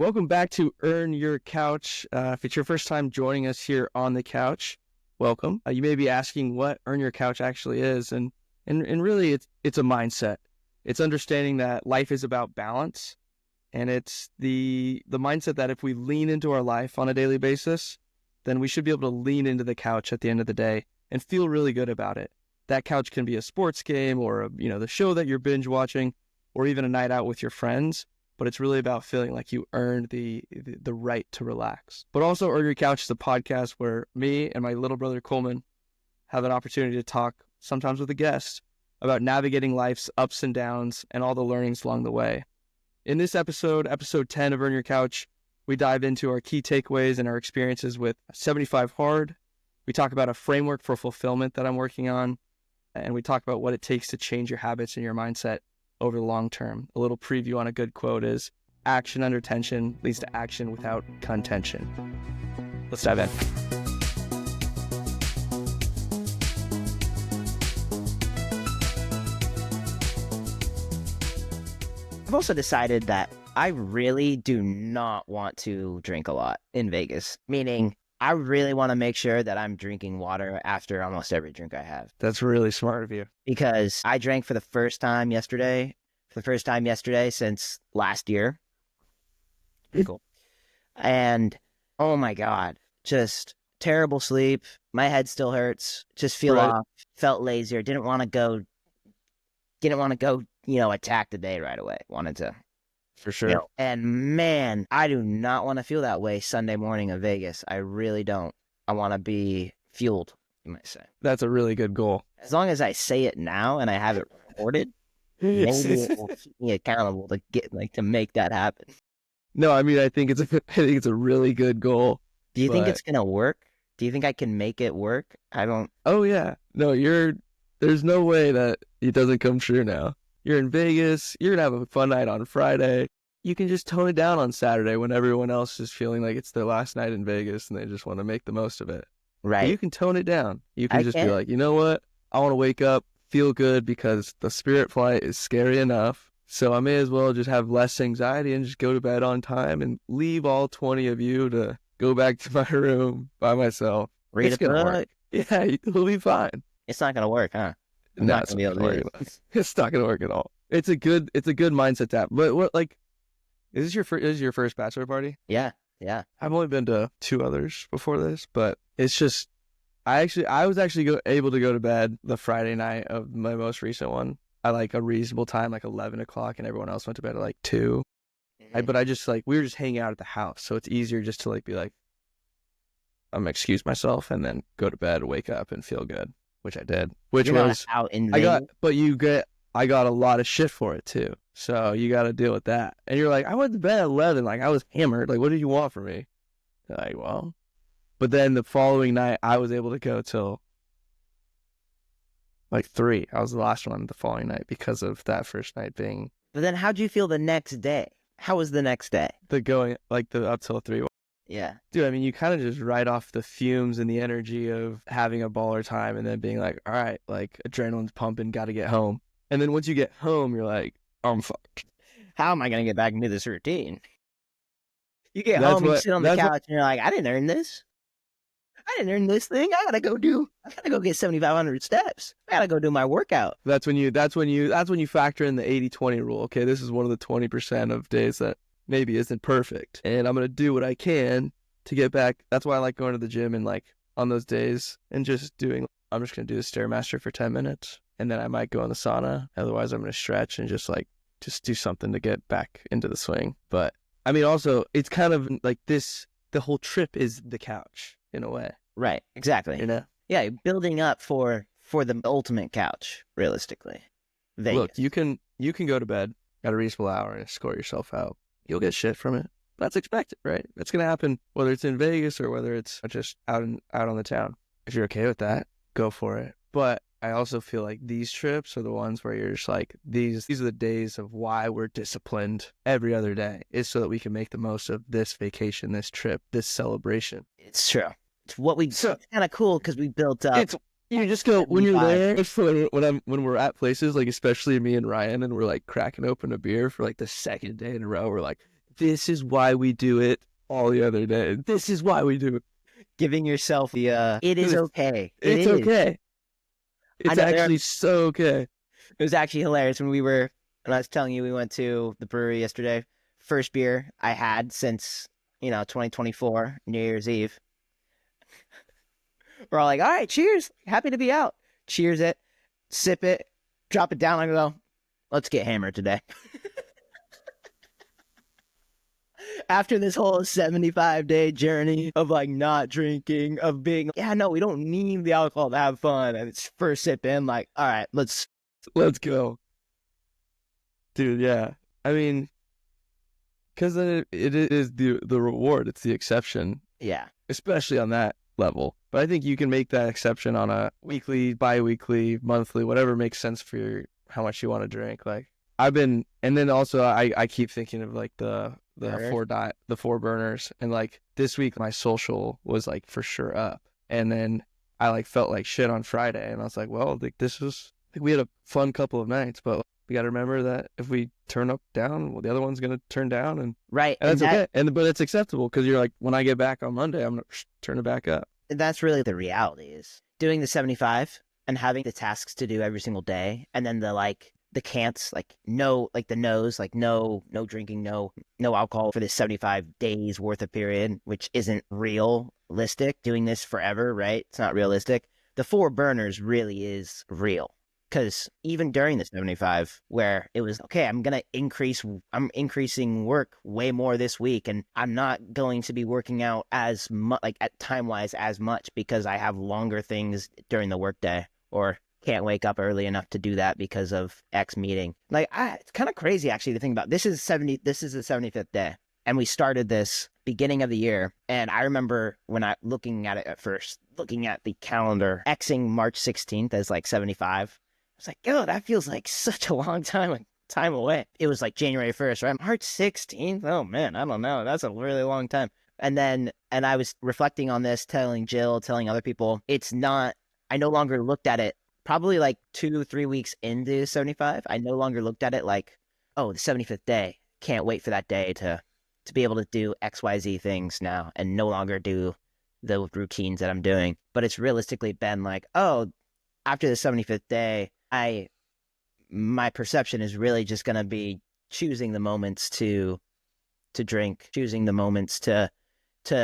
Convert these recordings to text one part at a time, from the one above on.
Welcome back to Earn Your Couch. If it's your first time joining us here on the couch, welcome. You may be asking what Earn Your Couch actually is, and really it's a mindset. It's understanding that life is about balance, and it's the mindset that if we lean into our life on a daily basis, then we should be able to lean into the couch at the end of the day and feel really good about it. That couch can be a sports game or the show that you're binge watching, or even a night out with your friends. But it's really about feeling like you earned the right to relax. But also, Earn Your Couch is a podcast where me and my little brother Coleman have an opportunity to talk, sometimes with a guest, about navigating life's ups and downs and all the learnings along the way. In this episode 10 of Earn Your Couch, we dive into our key takeaways and our experiences with 75 Hard. We talk about a framework for fulfillment that I'm working on, and we talk about what it takes to change your habits and your mindset over the long term. A little preview on a good quote is, action under tension leads to action without contention. Let's dive in. I've also decided that I really do not want to drink a lot in Vegas, meaning I really want to make sure that I'm drinking water after almost every drink I have. That's really smart of you. Because I drank for the first time yesterday since last year. Pretty cool. And oh my God, just terrible sleep. My head still hurts. Just feel off. Felt lazier. Didn't want to go, attack the day right away. Wanted to. For sure. And man, I do not want to feel that way Sunday morning in Vegas. I really don't. I want to be fueled, you might say. That's a really good goal. As long as I say it now and I have it recorded, maybe it will keep me accountable to make that happen. No, I mean, I think it's a really good goal. Do you think it's gonna work? Do you think I can make it work? I don't. Oh yeah. No, there's no way that it doesn't come true now. You're in Vegas, you're going to have a fun night on Friday. You can just tone it down on Saturday when everyone else is feeling like it's their last night in Vegas and they just want to make the most of it. Right. But you can tone it down. You can be like, you know what? I want to wake up, feel good, because the Spirit flight is scary enough. So I may as well just have less anxiety and just go to bed on time and leave all 20 of you to go back to my room by myself. Read a book. Yeah, you'll be fine. It's not going to work, huh? No, it's not going to work at all. It's a good mindset to have. But what, is this your first bachelor party? Yeah. I've only been to 2 others before this, but it's just, I was able to go to bed the Friday night of my most recent one at a reasonable time, 11 o'clock, and everyone else went to bed at 2. But I just we were just hanging out at the house, so it's easier just to be I'm gonna excuse myself and then go to bed, wake up, and feel good. Which I did. You're was out in Vegas. I got a lot of shit for it too. So you got to deal with that. And you're like, I went to bed at 11. I was hammered. What did you want from me? Well. But then the following night, I was able to go till 3. I was the last one the following night because of that first night being. But then how'd you feel the next day? How was the next day? The going, the up till 3. Yeah. Dude, I mean, you kind of just ride off the fumes and the energy of having a baller time and then being like, all right, adrenaline's pumping, got to get home. And then once you get home, you're like, I'm fucked. How am I going to get back into this routine? You get home, you sit on the couch, and you're like, I didn't earn this. I didn't earn this thing. I gotta go get 7,500 steps. I gotta go do my workout. That's when you factor in the 80-20 rule. Okay, this is one of the 20% of days that maybe isn't perfect, and I'm going to do what I can to get back. That's why I like going to the gym and on those days and just I'm just going to do the Stairmaster for 10 minutes and then I might go in the sauna. Otherwise I'm going to stretch and just do something to get back into the swing. But I mean, also it's kind of the whole trip is the couch in a way. Right. Exactly. Yeah. Building up for the ultimate couch, realistically. Vegas. Look, you can go to bed at a reasonable hour and escort yourself out. You'll get shit from it. That's expected, right? That's going to happen whether it's in Vegas or whether it's just out on the town. If you're okay with that, go for it. But I also feel like these trips are the ones where you're just these are the days of why we're disciplined every other day, is so that we can make the most of this vacation, this trip, this celebration. It's true. It's it's kind of cool because we built up. You just go when you're there. When we're at places especially me and Ryan, and we're cracking open a beer for the second day in a row. We're like, this is why we do it all the other day. This is why we do it. Giving yourself the it is okay. It's okay. I It's know actually so okay. it was actually hilarious when I was telling you we went to the brewery yesterday. First beer I had since, 2024, New Year's Eve. We're all like, all right, cheers. Happy to be out. Cheers it, sip it, drop it down. I go, let's get hammered today. After this whole 75-day journey of like not drinking, of being, yeah, no, we don't need the alcohol to have fun. And it's first sip in, like, all right, let's go. Dude, yeah. I mean, because it is the reward. It's the exception. Yeah. Especially on that level. But I think you can make that exception on a weekly, bi-weekly, monthly, whatever makes sense for how much you want to drink. Like and then also I keep thinking of like the four burners, and like this week my social was like for sure up, and then I like felt like shit on Friday, and I was like, well, like we had a fun couple of nights, but we got to remember that if we turn up down, well, the other one's gonna turn down, and right, and that's okay, but it's acceptable because you're like, when I get back on Monday, I'm gonna turn it back up. And that's really the reality, is doing the 75 and having the tasks to do every single day, and then the can'ts, like no, like the no's, like no drinking, no alcohol for this 75 days worth of period, which isn't realistic. Doing this forever, right? It's not realistic. The four burners really is real, because even during the 75, where it was okay, I'm increasing work way more this week, and I'm not going to be working out as much, like at time wise as much, because I have longer things during the workday, or can't wake up early enough to do that because of X meeting. Like, it's kind of crazy actually to think about. This is the 75th day, and we started this beginning of the year. And I remember when I looking at it at first, looking at the calendar, Xing March 16th as like 75. I was like, oh, that feels like such a long time away. It was like January 1st, right? March 16th. Oh man, I don't know. That's a really long time. And I was reflecting on this, telling Jill, telling other people, I no longer looked at it. Probably like 2-3 weeks into 75, I no longer looked at it like, oh, the 75th day. Can't wait for that day to be able to do XYZ things now, and no longer do the routines that I'm doing. But it's realistically been like, oh, after the 75th day, my perception is really just going to be choosing the moments to drink, choosing the moments to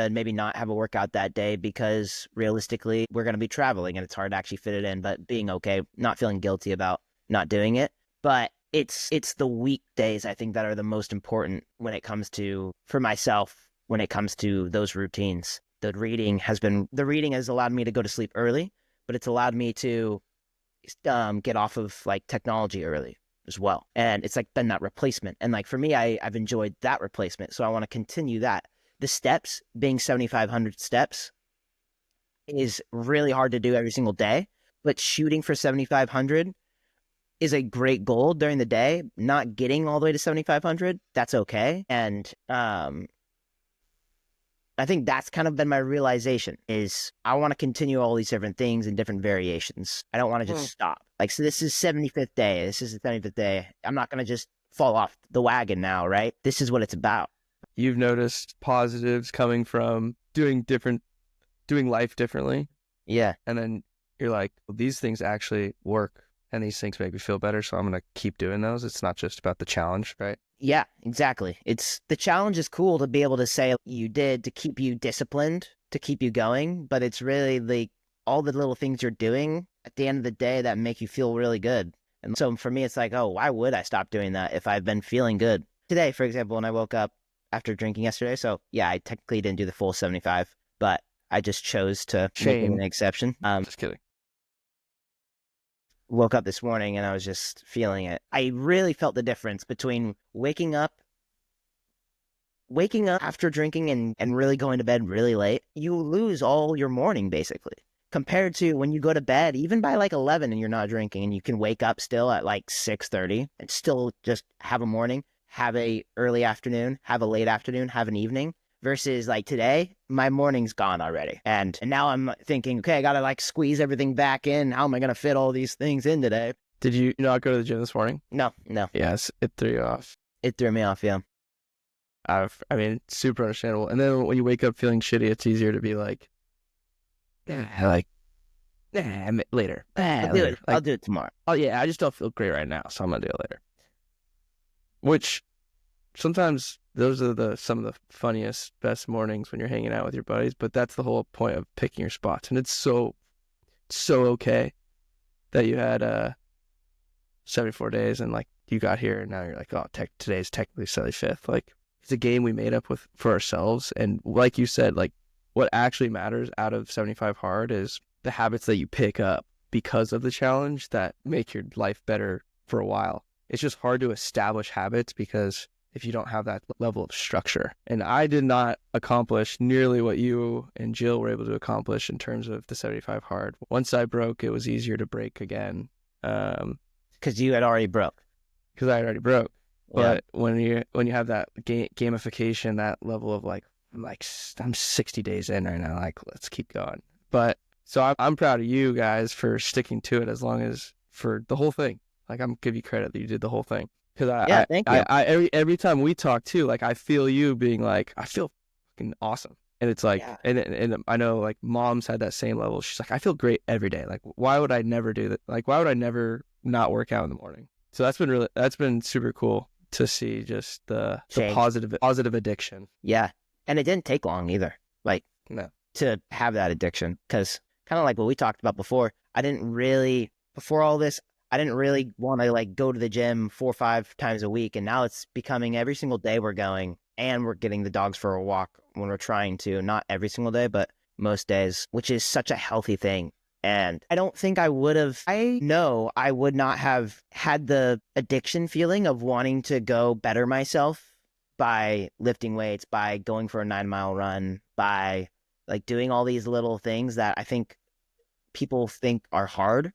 maybe not have a workout that day, because realistically we're going to be traveling and it's hard to actually fit it in, but being okay, not feeling guilty about not doing it. But it's the weekdays, I think, that are the most important when it comes to, for myself, when it comes to those routines. The reading has allowed me to go to sleep early, but it's allowed me to get off of like technology early as well. And it's like been that replacement. And like for me, I've enjoyed that replacement. So I want to continue that. The steps, being 7,500 steps, is really hard to do every single day, but shooting for 7,500 is a great goal during the day. Not getting all the way to 7,500, that's okay. And I think that's kind of been my realization, is I want to continue all these different things and different variations. I don't want to just stop. Like, so this is 75th day. This is the 75th day. I'm not going to just fall off the wagon now, right? This is what it's about. You've noticed positives coming from doing life differently. Yeah. And then you're like, well, these things actually work, and these things make me feel better, so I'm going to keep doing those. It's not just about the challenge, right? Yeah, exactly. The challenge is cool to be able to say you did to keep you disciplined, to keep you going, but it's really all the little things you're doing at the end of the day that make you feel really good. And so for me, it's like, oh, why would I stop doing that if I've been feeling good? Today, for example, when I woke up after drinking yesterday, so yeah, I technically didn't do the full 75, but I just chose to make it an exception. Just kidding. Woke up this morning and I was just feeling it. I really felt the difference between waking up after drinking and really going to bed really late. You lose all your morning basically, compared to when you go to bed, even by like 11 and you're not drinking, and you can wake up still at like 6:30 and still just have a morning, have a early afternoon, have a late afternoon, have an evening. Versus like today, my morning's gone already. And now I'm thinking, okay, I got to like squeeze everything back in. How am I going to fit all these things in today? Did you not go to the gym this morning? No. Yes, it threw you off. It threw me off, yeah. I mean, super understandable. And then when you wake up feeling shitty, it's easier to be like, like, later, later. I'll Like, do it tomorrow. oh yeah, I just don't feel great right now, so I'm gonna do it later. Which sometimes those are some of the funniest, best mornings when you're hanging out with your buddies. But that's the whole point of picking your spots, and it's so okay that you had 74 days and like you got here and now you're like, oh, today's technically 75th. Like it's a game we made up with for ourselves, and like you said, like what actually matters out of 75 hard is the habits that you pick up because of the challenge that make your life better for a while. It's just hard to establish habits because if you don't have that level of structure. And I did not accomplish nearly what you and Jill were able to accomplish in terms of the 75 hard. Once I broke, it was easier to break again. Because you had already broke. Because I had already broke. Yeah. But when you have that gamification, that level of like I'm 60 days in right now, like let's keep going. But so I'm proud of you guys for sticking to it as long as for the whole thing. Like I'm give you credit that you did the whole thing. Because Thank you. every time we talk too, like I feel you being like, I feel fucking awesome. And it's like, and I know like mom's had that same level. She's like, I feel great every day. Like, why would I never do that? Like, why would I never not work out in the morning? So that's been super cool to see just the positive addiction. Yeah. And it didn't take long either. Like, No. To have that addiction. Because kind of like what we talked about before, before all this, I didn't really want to like go to the gym 4 or 5 times a week. And now it's becoming every single day we're going and we're getting the dogs for a walk when we're trying to, not every single day, but most days, which is such a healthy thing. And I don't think I know I would not have had the addiction feeling of wanting to go better myself by lifting weights, by going for a 9-mile run, by like doing all these little things that I think people think are hard.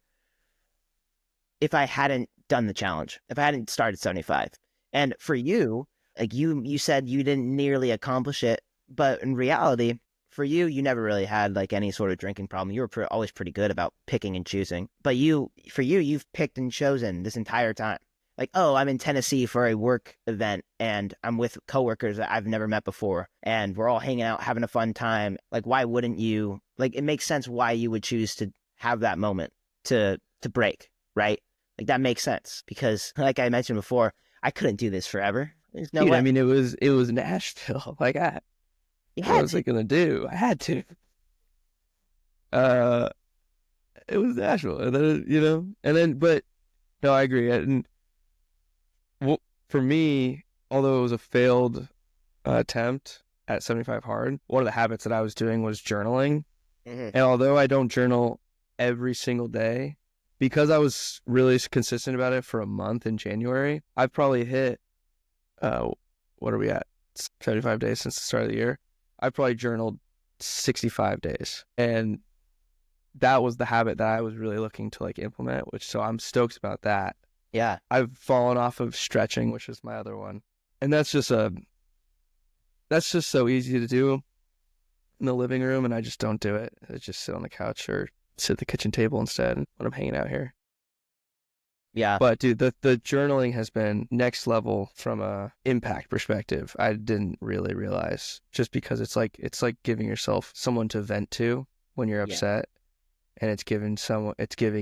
If I hadn't done the challenge, if I hadn't started 75. And for you, like you said you didn't nearly accomplish it, but in reality, for you, you never really had like any sort of drinking problem. You were always pretty good about picking and choosing. But you've picked and chosen this entire time. Like, oh, I'm in Tennessee for a work event and I'm with coworkers that I've never met before and we're all hanging out, having a fun time. Like, why wouldn't you? Like, it makes sense why you would choose to have that moment to break, right? Like that makes sense because, like I mentioned before, I couldn't do this forever. There's no way. I mean, it was Nashville. Like what was I gonna do? I had to. It was Nashville, and then but no, I agree. And for me, although it was a failed attempt at 75 hard, one of the habits that I was doing was journaling. Mm-hmm. And although I don't journal every single day, because I was really consistent about it for a month in January, I've probably hit, what are we at? 75 days since the start of the year. I probably journaled 65 days. And that was the habit that I was really looking to like implement, so I'm stoked about that. Yeah. I've fallen off of stretching, which is my other one. And that's just so easy to do in the living room, and I just don't do it. I just sit on the couch or sit at the kitchen table instead when I'm hanging out here. Yeah. But dude, the journaling has been next level from a impact perspective. I didn't really realize, just because it's like giving yourself someone to vent to when you're upset, and it's giving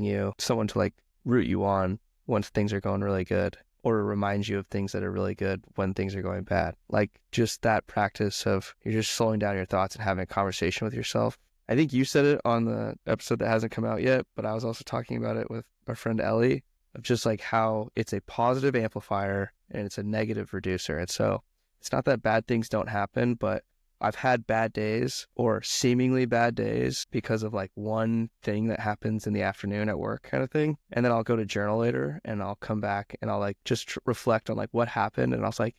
you someone to like root you on when things are going really good, or remind you of things that are really good when things are going bad. Like just that practice of you're just slowing down your thoughts and having a conversation with yourself. I think you said it on the episode that hasn't come out yet, but I was also talking about it with our friend Ellie, of just like how it's a positive amplifier and it's a negative reducer. And so it's not that bad things don't happen, but I've had bad days or seemingly bad days because of like one thing that happens in the afternoon at work kind of thing. And then I'll go to journal later and I'll come back and I'll like just reflect on like what happened. And I was like,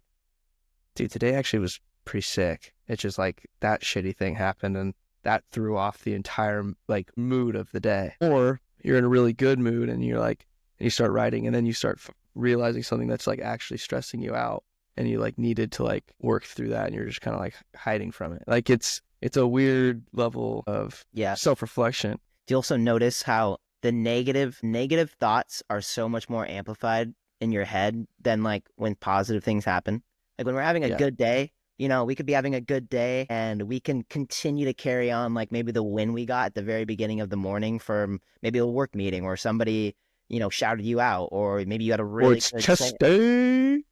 dude, today actually was pretty sick. It's just like that shitty thing happened and that threw off the entire like mood of the day. Or you're in a really good mood and you're like, and you start writing and then you start realizing something that's like actually stressing you out. And you like needed to like work through that and you're just kind of like hiding from it. Like it's a weird level of self-reflection. Do you also notice how the negative thoughts are so much more amplified in your head than like when positive things happen? Like when we're having a good day, we could be having a good day and we can continue to carry on like maybe the win we got at the very beginning of the morning from maybe a work meeting or somebody, shouted you out, or maybe you had a Or really it's good chest day,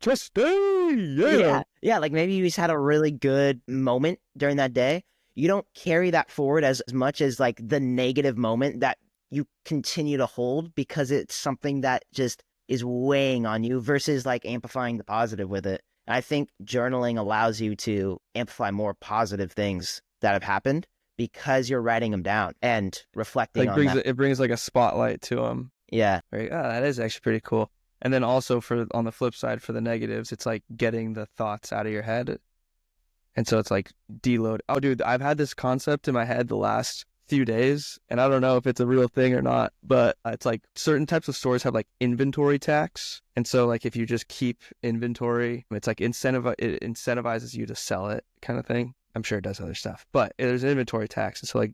yeah. yeah, like maybe you just had a really good moment during that day. You don't carry that forward as much as like the negative moment that you continue to hold because it's something that just is weighing on you versus like amplifying the positive with it. And I think journaling allows you to amplify more positive things that have happened because you're writing them down and reflecting Like on that. it brings like a spotlight to them. Yeah. Right? Oh, that is actually pretty cool. And then also on the flip side, for the negatives, it's like getting the thoughts out of your head. And so it's like deload. Oh, dude, I've had this concept in my head the last few days, and I don't know if it's a real thing or not, but it's like certain types of stores have like inventory tax. And so like if you just keep inventory, it's like it incentivizes you to sell it kind of thing. I'm sure it does other stuff, but there's an inventory tax. And so like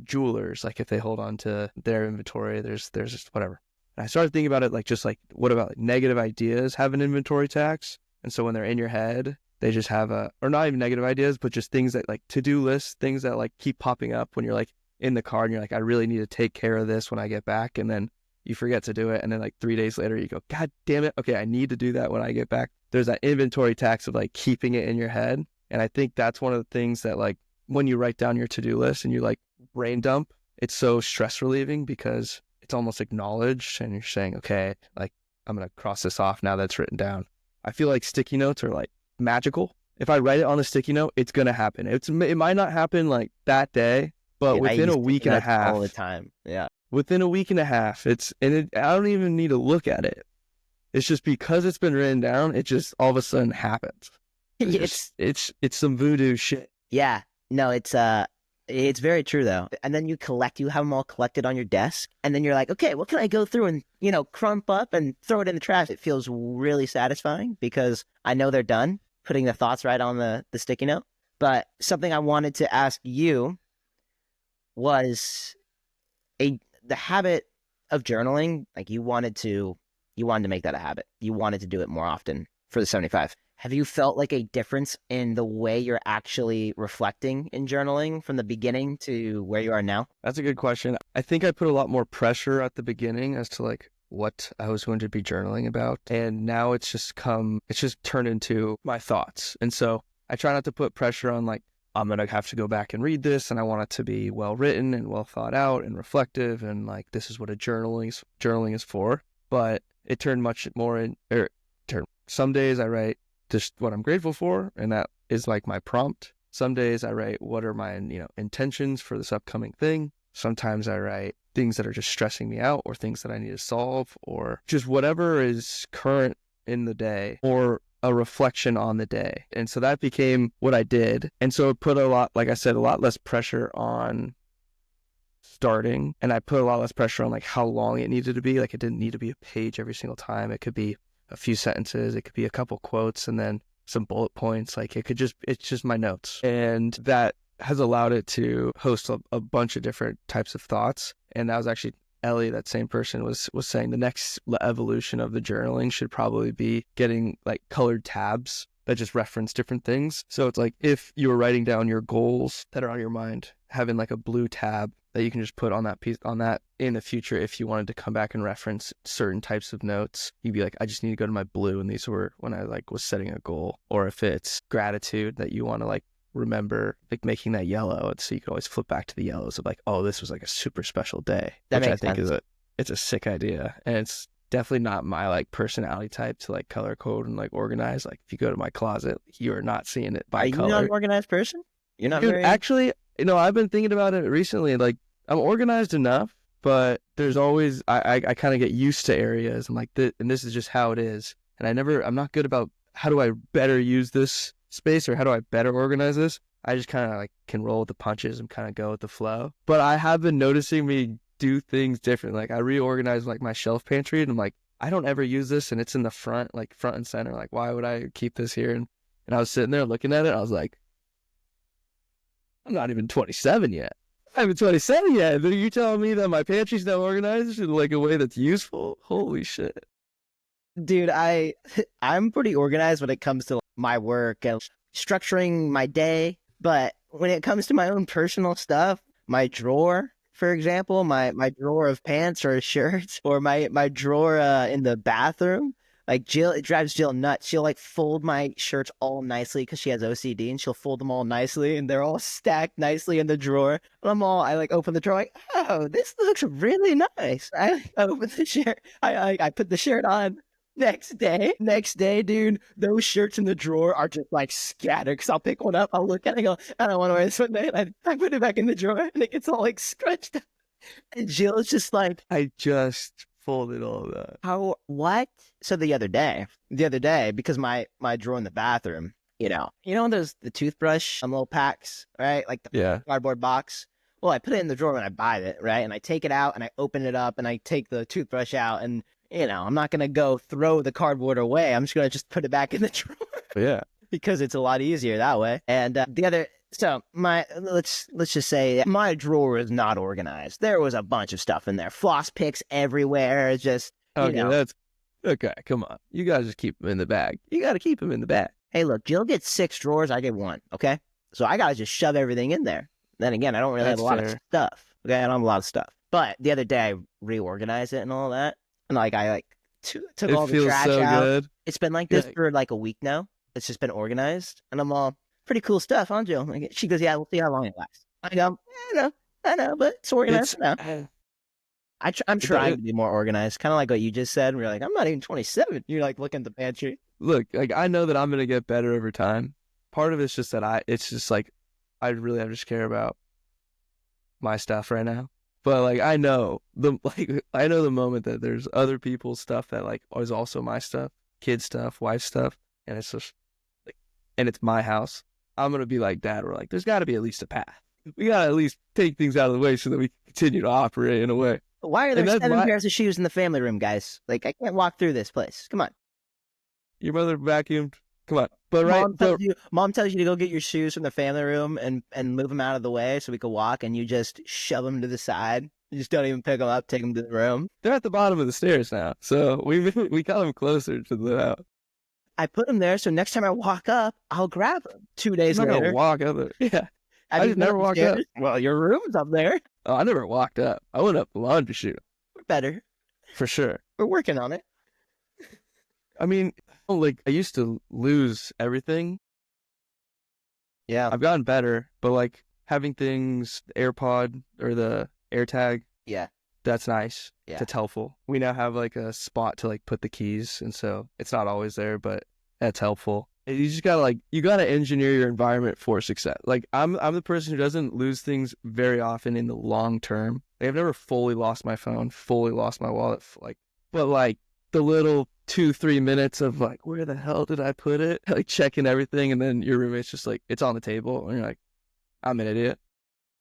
jewelers, like if they hold on to their inventory, there's just whatever. And I started thinking about it like just like what about like negative ideas have an inventory tax? And so when they're in your head, they just have or not even negative ideas, but just things that like to-do lists, things that like keep popping up when you're like in the car and you're like, I really need to take care of this when I get back. And then you forget to do it. And then like 3 days later, you go, God damn it. Okay, I need to do that when I get back. There's that inventory tax of like keeping it in your head. And I think that's one of the things that like when you write down your to-do list and you like brain dump, it's so stress relieving because it's almost acknowledged and you're saying, okay, like I'm going to cross this off now that's written down. I feel like sticky notes are like magical. If I write it on a sticky note, it's going to happen. It might not happen like that day, but Dude, I within use a week sticky and a notes half, all the time. Yeah. within a week and a half, I don't even need to look at it. It's just because it's been written down, it just all of a sudden happens. It's some voodoo shit. Yeah. No, it's very true though. And then you have them all collected on your desk, and then you're like, okay, what can I go through and, crump up and throw it in the trash? It feels really satisfying because I know they're done putting the thoughts right on the sticky note. But something I wanted to ask you was the habit of journaling. Like you wanted to make that a habit. You wanted to do it more often for the 75. Have you felt like a difference in the way you're actually reflecting in journaling from the beginning to where you are now? That's a good question. I think I put a lot more pressure at the beginning as to like what I was going to be journaling about. And now it's just turned into my thoughts. And so I try not to put pressure on like, I'm going to have to go back and read this and I want it to be well written and well thought out and reflective. And like, this is what journaling is for. But it turned much more some days I write just what I'm grateful for, and that is like my prompt. Some days I write what are my intentions for this upcoming thing. Sometimes I write things that are just stressing me out or things that I need to solve or just whatever is current in the day or a reflection on the day. And so that became what I did. And so it put a lot less pressure on starting, and I put a lot less pressure on like how long it needed to be. Like it didn't need to be a page every single time. It could be a few sentences, it could be a couple quotes and then some bullet points. Like it's just my notes. And that has allowed it to host a bunch of different types of thoughts. And that was actually Ellie, that same person, was saying the next evolution of the journaling should probably be getting like colored tabs that just reference different things. So it's like if you were writing down your goals that are on your mind, having like a blue tab that you can just put on that in the future. If you wanted to come back and reference certain types of notes, you'd be like, I just need to go to my blue. And these were when I like was setting a goal. Or if it's gratitude that you want to like remember, like making that yellow. And so you could always flip back to the yellows of like, oh, this was like a super special day, That which I makes think sense. it's a sick idea. And it's definitely not my like personality type to like color code and like organize. Like if you go to my closet, you are not seeing it by Are color. you not an organized person? You're not Dude, very... actually, I've been thinking about it recently. Like I'm organized enough, but there's always I kind of get used to areas and like and this is just how it is. And I'm not good about how do I better use this space or how do I better organize this. I just kind of like can roll with the punches and kind of go with the flow. But I have been noticing me do things different. Like I reorganized like my shelf pantry and I'm like, I don't ever use this and it's in the front and center. Like why would I keep this here? And I was sitting there looking at it. I was like, I'm not even 27 yet. I haven't 27 yet. But you telling me that my pantry's not organized in like a way that's useful? Holy shit. Dude, I'm pretty organized when it comes to my work and structuring my day. But when it comes to my own personal stuff, my drawer, for example, my drawer of pants or shirts, or my drawer in the bathroom, like Jill, it drives Jill nuts. She'll like fold my shirts all nicely because she has OCD, and she'll fold them all nicely, and they're all stacked nicely in the drawer. And I like open the drawer, like, oh, this looks really nice. I open the shirt, I put the shirt on. Next day, dude, those shirts in the drawer are just like scattered. Because I'll pick one up, I'll look at it, and go, I don't want to wear this one day. And I put it back in the drawer, and it gets all like scrunched up. And Jill's just like, I just folded all of that. how, what? So the other day, because my drawer in the bathroom, those, the toothbrush little packs, right? Like the Yeah. cardboard box. Well, I put it in the drawer when I buy it, right? And I take it out and I open it up and I take the toothbrush out, and I'm not going to go throw the cardboard away. I'm just going to just put it back in the drawer. Yeah. Because it's a lot easier that way. And let's just say my drawer is not organized. There was a bunch of stuff in there. Floss picks everywhere. It's just, Okay, that's okay. Come on. You guys just keep them in the bag. You got to keep them in the bag. Hey, look, Jill gets 6 drawers. I get 1. Okay. So I got to just shove everything in there. Then again, I don't really have a lot of stuff. Okay. I don't have a lot of stuff. But the other day I reorganized it and all that. And like, I took all the trash so out. Good. It's been like this for like a week now. It's just been organized. And I'm all, pretty cool stuff, huh, Jill? Like, she goes, yeah, we'll see how long it lasts. I go, I know, but it's organized now. I'm trying to be more organized, kind of like what you just said. We're like, I'm not even 27. You're like looking at the pantry. Look, like I know that I'm gonna get better over time. Part of it's just that I really have to just care about my stuff right now. But like I know the moment that there's other people's stuff that like is also my stuff, kid stuff, wife stuff, and it's just like, and it's my house. I'm gonna be like Dad. We're like, there's got to be at least a path. We gotta at least take things out of the way so that we can continue to operate in a way. Why are there 7 pairs of shoes in the family room, guys? Like, I can't walk through this place. Come on. Your mother vacuumed. Come on. But Mom tells you to go get your shoes from the family room and move them out of the way so we can walk, and you just shove them to the side. You just don't even pick them up, take them to the room. They're at the bottom of the stairs now, so we got them closer to the house. I put them there, so next time I walk up, I'll grab them. 2 days later. I'm not later. gonna walk up there. Yeah. I just never walked up. Well, your room's up there. Oh, I never walked up. I went up the laundry chute. We're better. For sure. We're working on it. I mean, like, I used to lose everything. Yeah. I've gotten better, but like having things, the AirPod or the AirTag. Yeah. That's nice. Yeah. That's helpful. We now have like a spot to like put the keys, and so it's not always there, but that's helpful. You just gotta engineer your environment for success. Like I'm the person who doesn't lose things very often in the long term. Like, I've never fully lost my phone, fully lost my wallet, but like the little 2-3 minutes of like, where the hell did I put it? Like checking everything, and then your roommate's just like, it's on the table, and you're like, I'm an idiot.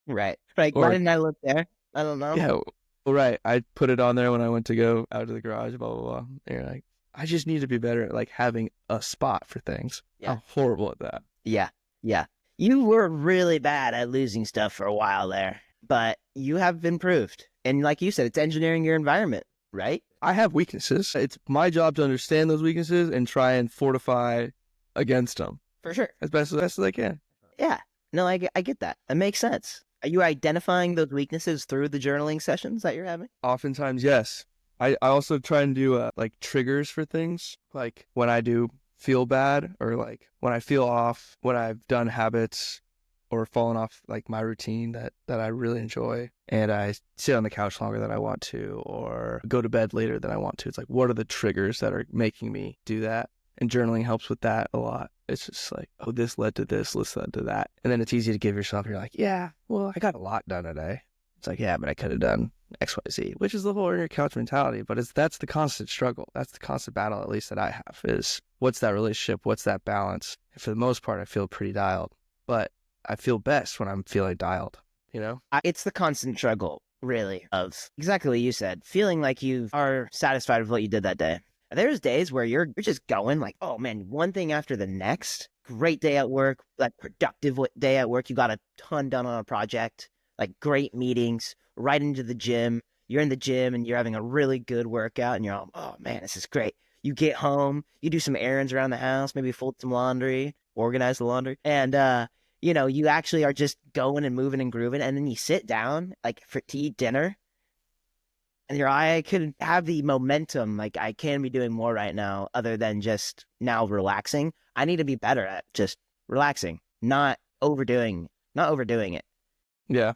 Right. Like, why didn't I look there? I don't know. Yeah. Well, right. I put it on there when I went to go out to the garage, blah, blah, blah. And you're like, I just need to be better at like having a spot for things. Yeah. I'm horrible at that. Yeah. Yeah. You were really bad at losing stuff for a while there, but you have improved. And like you said, it's engineering your environment, right? I have weaknesses. It's my job to understand those weaknesses and try and fortify against them. For sure. As best as I can. Yeah. No, I get that. That makes sense. Are you identifying those weaknesses through the journaling sessions that you're having? Oftentimes, yes. I also try and do like triggers for things, like when I do feel bad or like when I feel off, when I've done habits or fallen off like my routine that I really enjoy, and I sit on the couch longer than I want to or go to bed later than I want to. It's like, what are the triggers that are making me do that? And journaling helps with that a lot. It's just like, oh, this led to this led to that. And then it's easy to give yourself, you're like, yeah, well, I got a lot done today. It's like, yeah, but I could have done X, Y, Z, which is the whole earn your couch mentality. But that's the constant struggle. That's the constant battle, at least that I have, is what's that relationship? What's that balance? And for the most part, I feel pretty dialed. But I feel best when I'm feeling dialed, you know? It's the constant struggle, really, of exactly what you said, feeling like you are satisfied with what you did that day. There's days where you're just going like, oh man, one thing after the next. Great day at work, like productive day at work. You got a ton done on a project, like great meetings, right into the gym. You're in the gym and you're having a really good workout and you're all, oh man, this is great. You get home, you do some errands around the house, maybe fold some laundry, organize the laundry, and you actually are just going and moving and grooving, and then you sit down like to eat dinner, and I could have the momentum, like I can be doing more right now other than just now relaxing. I need to be better at just relaxing, not overdoing it. Yeah.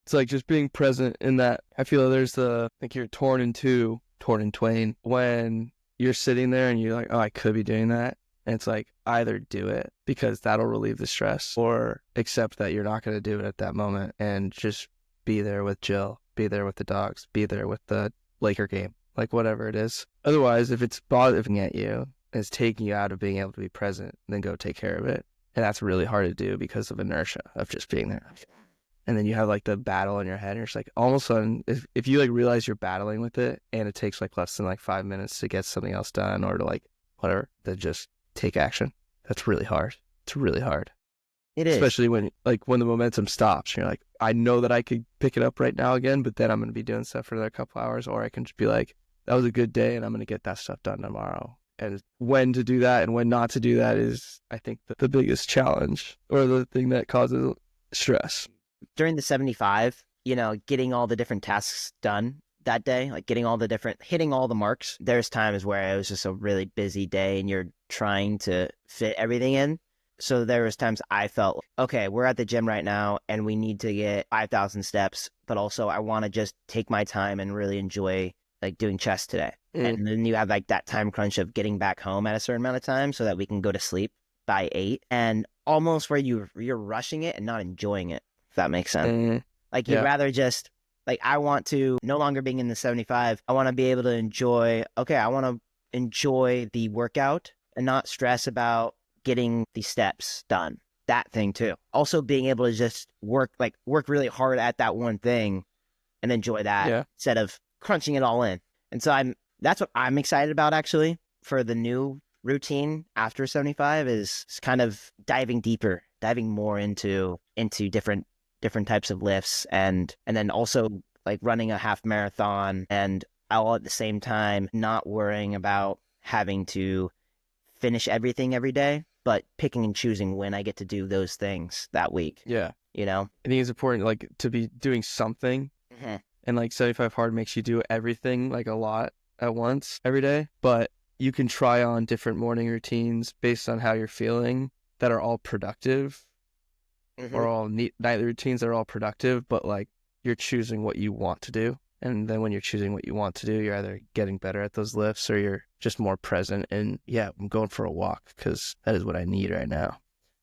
It's like just being present in that. I feel like you're torn in two, torn in twain when you're sitting there and you're like, oh, I could be doing that. And it's like, either do it because that'll relieve the stress, or accept that you're not going to do it at that moment and just be there with Jill, be there with the dogs, be there with the Laker game, like whatever it is. Otherwise, if it's bothering at you, it's taking you out of being able to be present, then go take care of it. And that's really hard to do because of inertia of just being there. And then you have like the battle in your head, and you're just like, all of a sudden, if you like realize you're battling with it and it takes like less than like 5 minutes to get something else done or to like whatever, then just take action. That's really hard. It's really hard. It is. Especially when the momentum stops. You're like, I know that I could pick it up right now again, but then I'm going to be doing stuff for another couple hours, or I can just be like, that was a good day and I'm going to get that stuff done tomorrow. And when to do that and when not to do that is, I think, the biggest challenge, or the thing that causes stress. During the 75, getting all the different tasks done that day, like hitting all the marks. There's times where it was just a really busy day and you're trying to fit everything in. So there was times I felt, okay, we're at the gym right now and we need to get 5,000 steps, but also I want to just take my time and really enjoy like doing chest today. And then you have like that time crunch of getting back home at a certain amount of time so that we can go to sleep by 8, and almost where you're rushing it and not enjoying it, if that makes sense. Like you'd rather just, like, I want to no longer being in the 75. I want to be able to enjoy the workout and not stress about getting the steps done. That thing too. Also being able to just work really hard at that one thing and enjoy that instead of crunching it all in. And so that's what I'm excited about actually for the new routine after 75 is kind of diving more into different types of lifts and then also like running a half marathon, and all at the same time not worrying about having to finish everything every day, but picking and choosing when I get to do those things that week. Yeah. I think it's important like to be doing something. And like 75 hard makes you do everything like a lot at once every day, but you can try on different morning routines based on how you're feeling that are all productive, or all nightly routines that are all productive, but like you're choosing what you want to do. And then when you're choosing what you want to do, you're either getting better at those lifts or you're just more present. And yeah, I'm going for a walk because that is what I need right now.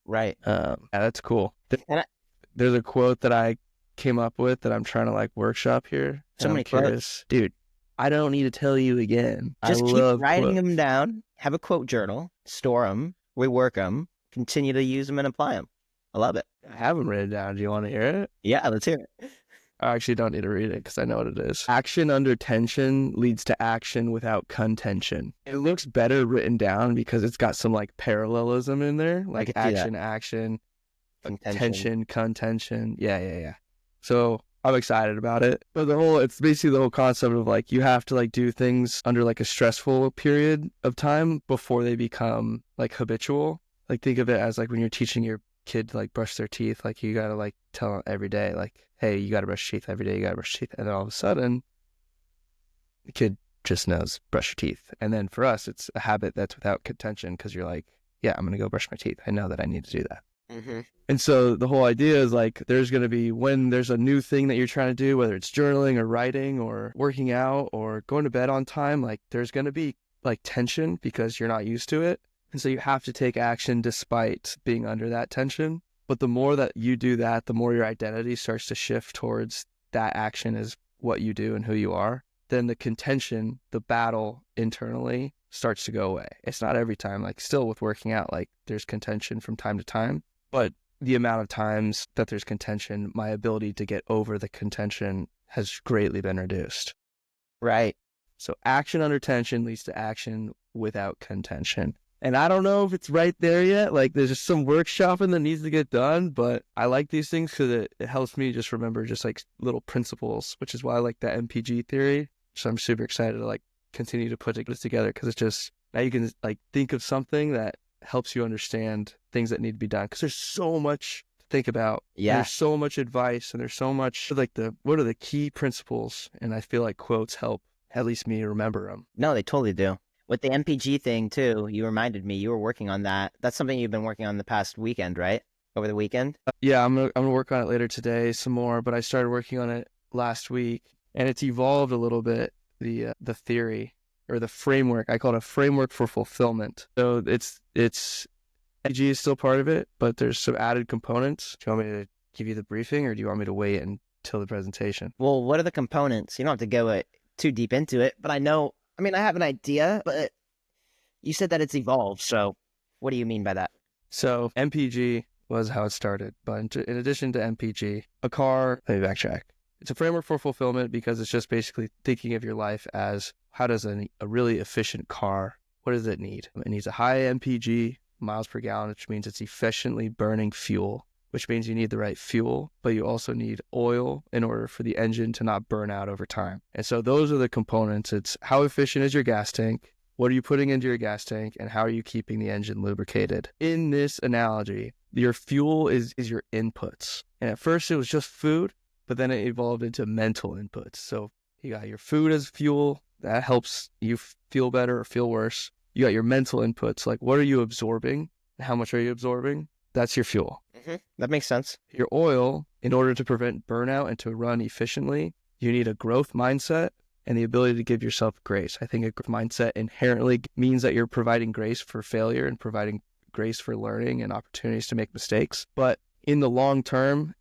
Right. Yeah, that's cool. There's a quote that I came up with that I'm trying to like workshop here. So many quotes. Dude, I don't need to tell you again. Just keep writing them down. Have a quote journal. Store them. Rework them. Continue to use them and apply them. I love it. I have them written down. Do you want to hear it? Yeah, let's hear it. I actually don't need to read it because I know what it is. Action under tension leads to action without contention. It looks better written down because it's got some like parallelism in there, like action, tension, contention. Yeah. So I'm excited about it. But it's basically the whole concept of like, you have to like do things under like a stressful period of time before they become like habitual. Like think of it as like when you're teaching your kid to like brush their teeth, like you got to like tell them every day, like, hey, you got to brush your teeth every day. You got to brush your teeth. And then all of a sudden the kid just knows brush your teeth. And then for us, it's a habit that's without contention because you're like, yeah, I'm going to go brush my teeth. I know that I need to do that. And so the whole idea is like, there's going to be, when there's a new thing that you're trying to do, whether it's journaling or writing or working out or going to bed on time, like there's going to be like tension because you're not used to it. And so you have to take action despite being under that tension. But the more that you do that, the more your identity starts to shift towards that action is what you do and who you are. Then the contention, the battle internally starts to go away. It's not every time, like still with working out, like there's contention from time to time. But the amount of times that there's contention, my ability to get over the contention has greatly been reduced. Right. So action under tension leads to action without contention. And I don't know if it's right there yet. Like there's just some workshopping that needs to get done, but I like these things because it helps me just remember just like little principles, which is why I like that MPG theory. So I'm super excited to like continue to put this together because Now you can like think of something that helps you understand things that need to be done, because there's so much to think about. Yeah. There's so much advice, and there's so much like what are the key principles, and I feel like quotes help at least me remember them. No, they totally do. With the MPG thing too, you reminded me you were working on that. That's something you've been working on the past weekend, right? Over the weekend? Yeah, I'm gonna work on it later today some more, but I started working on it last week, and it's evolved a little bit. The theory or the framework, I call it a framework for fulfillment. So it's MPG is still part of it, but there's some added components. Do you want me to give you the briefing, or do you want me to wait until the presentation? Well, what are the components? You don't have to go too deep into it, but I have an idea, but you said that it's evolved. So what do you mean by that? So MPG was how it started, but in addition to MPG, let me backtrack. It's a framework for fulfillment because it's just basically thinking of your life as, how does a really efficient car, what does it need? It needs a high MPG, miles per gallon, which means it's efficiently burning fuel, which means you need the right fuel, but you also need oil in order for the engine to not burn out over time. And so those are the components. It's how efficient is your gas tank? What are you putting into your gas tank? And how are you keeping the engine lubricated? In this analogy, your fuel is your inputs. And at first it was just food, but then it evolved into mental inputs. So you got your food as fuel. That helps you feel better or feel worse. You got your mental inputs, like what are you absorbing? How much are you absorbing? That's your fuel. Mm-hmm. That makes sense. Your oil, in order to prevent burnout and to run efficiently, you need a growth mindset and the ability to give yourself grace. I think a growth mindset inherently means that you're providing grace for failure and providing grace for learning and opportunities to make mistakes. But in the long term,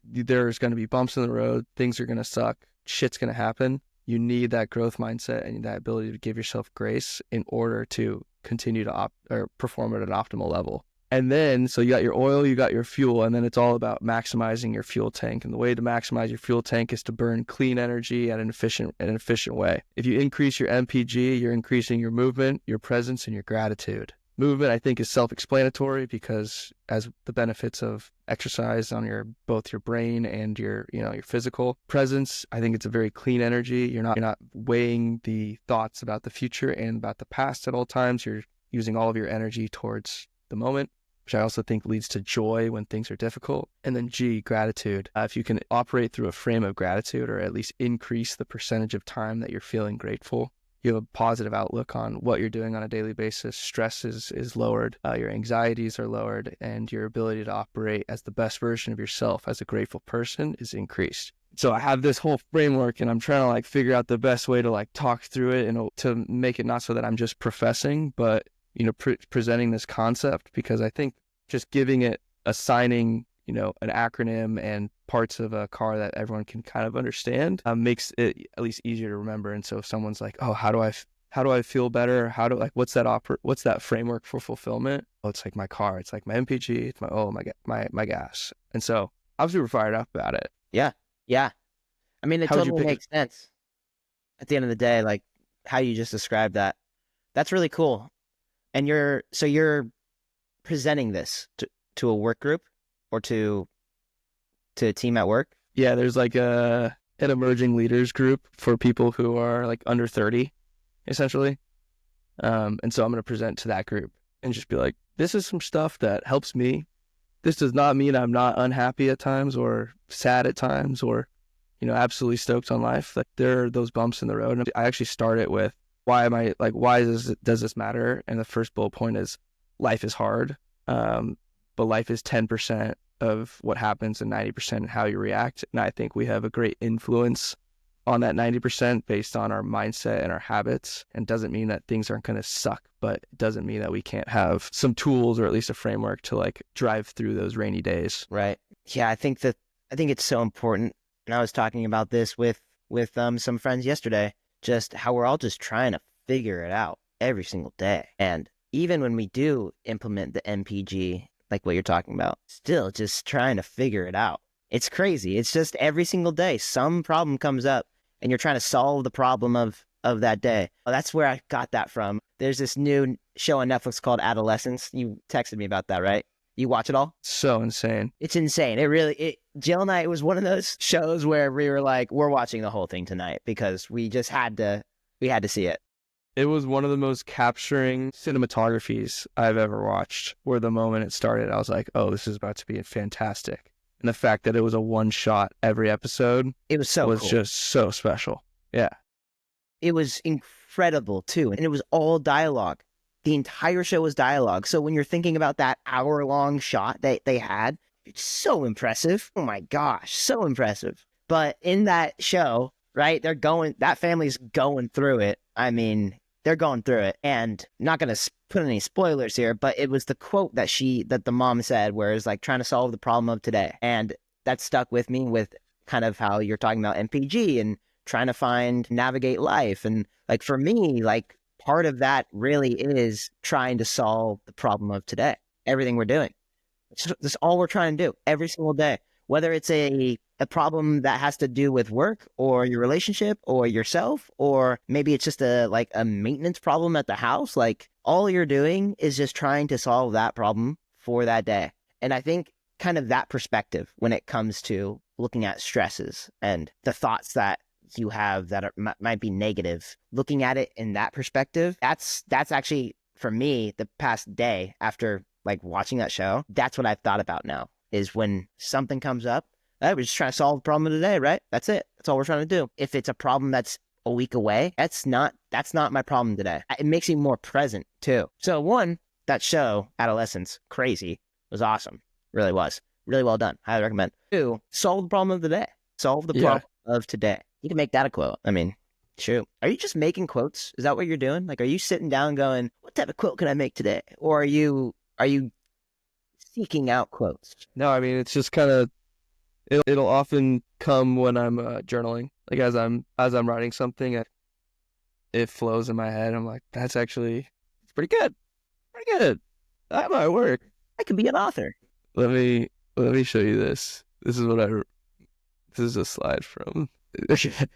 there's going to be bumps in the road. Things are going to suck. Shit's going to happen. You need that growth mindset and that ability to give yourself grace in order to continue to perform at an optimal level. And then, so you got your oil, you got your fuel, and then it's all about maximizing your fuel tank. And the way to maximize your fuel tank is to burn clean energy at an efficient way. If you increase your MPG, you're increasing your movement, your presence, and your gratitude. Movement, I think, is self-explanatory because as the benefits of exercise on both your brain and your physical presence, I think it's a very clean energy. You're not weighing the thoughts about the future and about the past at all times. You're using all of your energy towards the moment, which I also think leads to joy when things are difficult. And then G, gratitude. If you can operate through a frame of gratitude, or at least increase the percentage of time that you're feeling grateful, you have a positive outlook on what you're doing on a daily basis. Stress is lowered, your anxieties are lowered, and your ability to operate as the best version of yourself as a grateful person is increased. So I have this whole framework, and I'm trying to figure out the best way to talk through it and to make it not so that I'm just professing, but presenting this concept, because I think just giving it, assigning, an acronym and parts of a car that everyone can kind of understand makes it at least easier to remember. And so if someone's like, oh, how do I feel better? What's that framework for fulfillment? Oh, it's like my car. It's like my MPG. It's my gas. And so I'm super fired up about it. Yeah. Yeah. I mean, it totally makes sense at the end of the day, like how you just described that. That's really cool. And you're presenting this to a work group or to a team at work? Yeah, there's an emerging leaders group for people who are under 30, essentially. And so I'm going to present to that group and just be like, this is some stuff that helps me. This does not mean I'm not unhappy at times or sad at times or, absolutely stoked on life. There are those bumps in the road. And I actually start it with, why does this matter? And the first bullet point is, life is hard, but life is 10% of what happens and 90% how you react. And I think we have a great influence on that 90% based on our mindset and our habits. And doesn't mean that things aren't going to suck, but it doesn't mean that we can't have some tools or at least a framework to drive through those rainy days. Right. Yeah, I think it's so important. And I was talking about this with some friends yesterday, just how we're all just trying to figure it out every single day. And even when we do implement the MPG, like what you're talking about, still just trying to figure it out. It's crazy. It's just every single day, some problem comes up and you're trying to solve the problem of that day. Well, that's where I got that from. There's this new show on Netflix called Adolescence. You texted me about that, right? You watch it all? So insane. It's insane. Jill and I, it was one of those shows where we were like, we're watching the whole thing tonight because we just had to see it. It was one of the most capturing cinematographies I've ever watched, where the moment it started, I was like, oh, this is about to be fantastic. And the fact that it was a one shot every episode It was so was cool. just so special. Yeah. It was incredible too. And it was all dialogue. The entire show was dialogue. So when you're thinking about that hour-long shot that they had, it's so impressive. Oh my gosh, so impressive. But in that show, right, that family's going through it. I mean, they're going through it. And I'm not going to put any spoilers here, but it was the quote that the mom said, where it's like trying to solve the problem of today. And that stuck with me, with kind of how you're talking about MPG and trying to navigate life. And like for me, like part of that really is trying to solve the problem of today. Everything we're doing. That's all we're trying to do every single day. Whether it's a problem that has to do with work or your relationship or yourself, or maybe it's just a maintenance problem at the house. Like all you're doing is just trying to solve that problem for that day. And I think kind of that perspective when it comes to looking at stresses and the thoughts that you have that might be negative, looking at it in that perspective, that's actually for me the past day after like watching that show. That's what I've thought about now, is when something comes up, we're just trying to solve the problem of the day, right? That's it. That's all we're trying to do. If it's a problem that's a week away, that's not my problem today. It makes me more present too. So one, that show, Adolescence, crazy, was awesome. Really was. Really well done. Highly recommend. Two, solve the problem of the day. Solve the problem of today. You can make that a quote. I mean, shoot. Are you just making quotes? Is that what you're doing? Like, are you sitting down going, what type of quote can I make today? Or are you seeking out quotes? No, I mean, it's just kind of, it'll often come when I'm journaling. Like as I'm writing something, it flows in my head. I'm like, it's pretty good. Pretty good. That might work. I could be an author. Let me show you this. This is a slide from.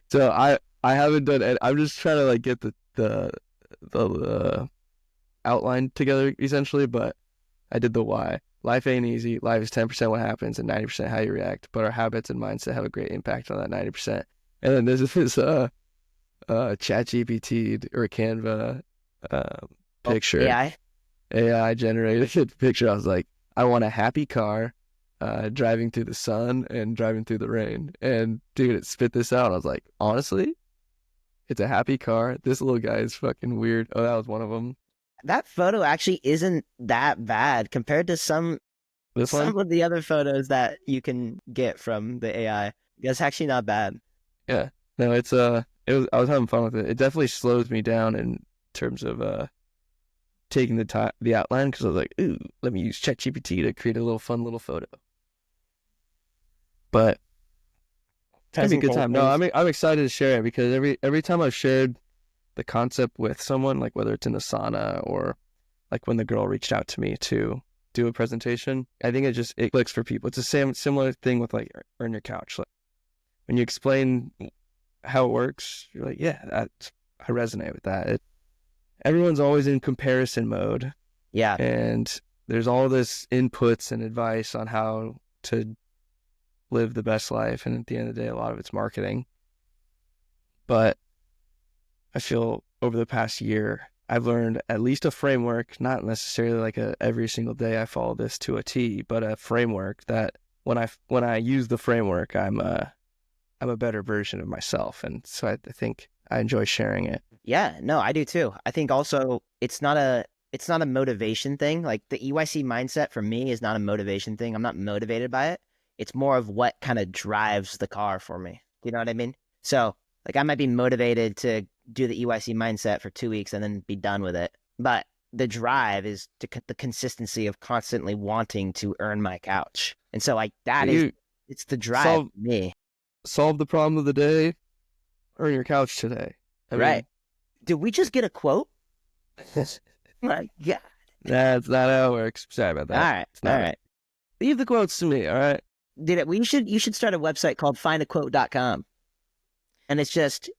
So I haven't done it. I'm just trying to like get the outline together essentially, but I did the why. Life ain't easy. Life is 10% what happens and 90% how you react. But our habits and mindset have a great impact on that 90%. And then there's this ChatGPT or Canva picture. AI generated picture. I was like, I want a happy car, driving through the sun and driving through the rain. And dude, it spit this out. I was like, honestly, it's a happy car. This little guy is fucking weird. Oh, that was one of them. That photo actually isn't that bad compared to some of the other photos that you can get from the AI. It's actually not bad. Yeah. No, I was having fun with it. It definitely slows me down in terms of taking the outline, because I was like, ooh, let me use ChatGPT to create a fun little photo. But it's gonna be a good time. No, I'm excited to share it, because every time I've shared the concept with someone, like whether it's in the sauna or like when the girl reached out to me to do a presentation, I think it clicks for people. It's the similar thing with like Earn Your Couch. Like when you explain how it works, you're like, yeah, I resonate with that. Everyone's always in comparison mode. Yeah. And there's all this inputs and advice on how to live the best life. And at the end of the day, a lot of it's marketing. But I feel over the past year, I've learned at least a framework, not necessarily like every single day I follow this to a T, but a framework that when I use the framework, I'm a better version of myself. And so I think I enjoy sharing it. Yeah, no, I do too. I think also it's not a motivation thing. Like the EYC mindset for me is not a motivation thing. I'm not motivated by it. It's more of what kind of drives the car for me. Do you know what I mean? So like I might be motivated to do the EYC mindset for 2 weeks and then be done with it. But the drive is the consistency of constantly wanting to earn my couch. And so like it's the drive for me. Solve the problem of the day, earn your couch today. Right. Did we just get a quote? My God. That's not how it works. Sorry about that. All right. Leave the quotes to me, all right? You should start a website called findaquote.com. And it's just,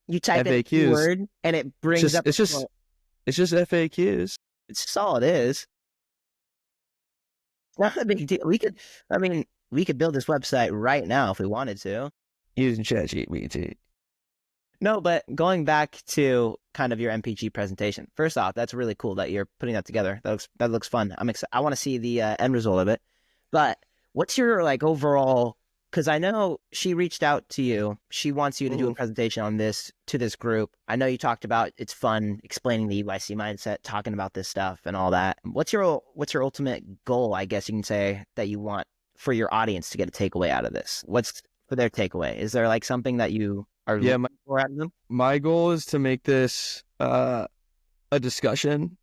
you type in a keyword and it brings up it's just FAQs. It's just all it is. It's not a big deal. We could build this website right now if we wanted to. Using ChatGPT. No, but going back to kind of your MPG presentation. First off, that's really cool that you're putting that together. That looks fun. I'm excited. I want to see the end result of it. But what's your like overall? Because I know she reached out to you. She wants you to do a presentation on this to this group. I know you talked about it's fun explaining the UIC mindset, talking about this stuff and all that. What's your ultimate goal? I guess you can say that you want for your audience to get a takeaway out of this. What's for their takeaway? Is there like something that you are Yeah, looking for out of them? my goal is to make this a discussion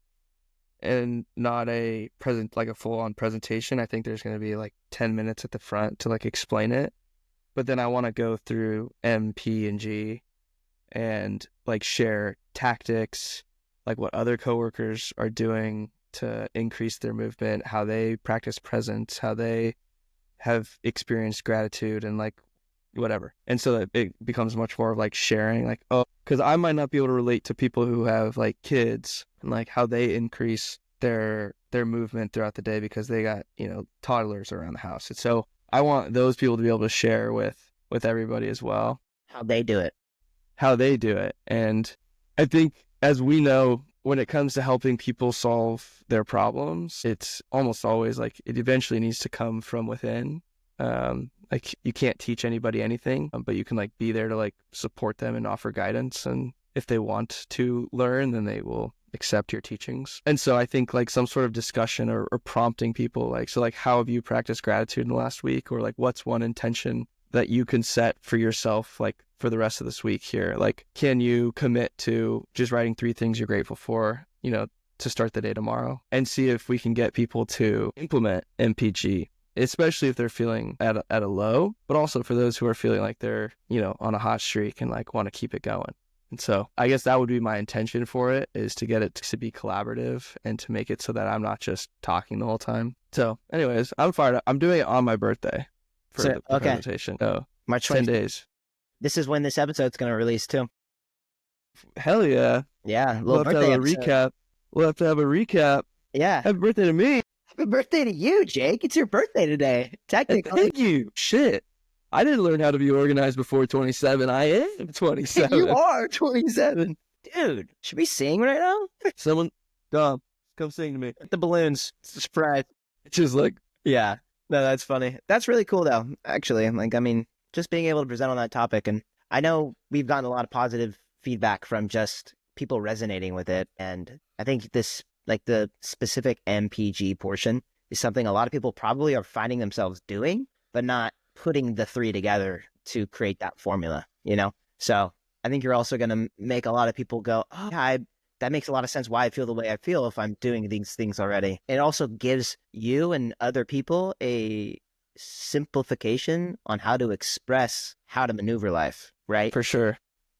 and not a full-on presentation. I think there's going to be like 10 minutes at the front to like explain it. But then I want to go through M, P, and G and like share tactics, like what other coworkers are doing to increase their movement, how they practice presence, how they have experienced gratitude and like whatever. And so that it becomes much more of like sharing, like, oh, because I might not be able to relate to people who have like kids and like how they increase their movement throughout the day because they got, toddlers around the house. And so I want those people to be able to share with everybody as well How they do it. how they do it. And I think, as we know, when it comes to helping people solve their problems, it's almost always like it eventually needs to come from within. Like you can't teach anybody anything, but you can like be there to like support them and offer guidance. And if they want to learn, then they will accept your teachings. And so I think like some sort of discussion or prompting people like, so like, how have you practiced gratitude in the last week? Or like, what's one intention that you can set for yourself, like for the rest of this week here? Like, can you commit to just writing 3 things you're grateful for, to start the day tomorrow, and see if we can get people to implement MPG, especially if they're feeling at a low, but also for those who are feeling like they're, on a hot streak and like want to keep it going. And so I guess that would be my intention for it, is to get it to be collaborative and to make it so that I'm not just talking the whole time. So anyways, I'm fired up. I'm doing it on my birthday for the presentation. Oh, March 10 20th. days. This is when this episode's going to release too. Hell yeah. Yeah. We'll have to have a recap. We'll have to have a recap. Yeah. Happy birthday to me. Happy birthday to you, Jake. It's your birthday today. Technically. Thank you. Shit. I didn't learn how to be organized before 27. I am 27. You are 27. Dude, should we sing right now? Someone, Dom, come sing to me. The balloons. It's a surprise. It's just like, yeah. No, that's funny. That's really cool, though, actually. Like, I mean, just being able to present on that topic. And I know we've gotten a lot of positive feedback from just people resonating with it. And I think this, like the specific MPG portion, is something a lot of people probably are finding themselves doing, but not putting the 3 together to create that formula, So I think you're also going to make a lot of people go, oh, yeah, that makes a lot of sense why I feel the way I feel if I'm doing these things already. It also gives you and other people a simplification on how to express how to maneuver life, right? for sure.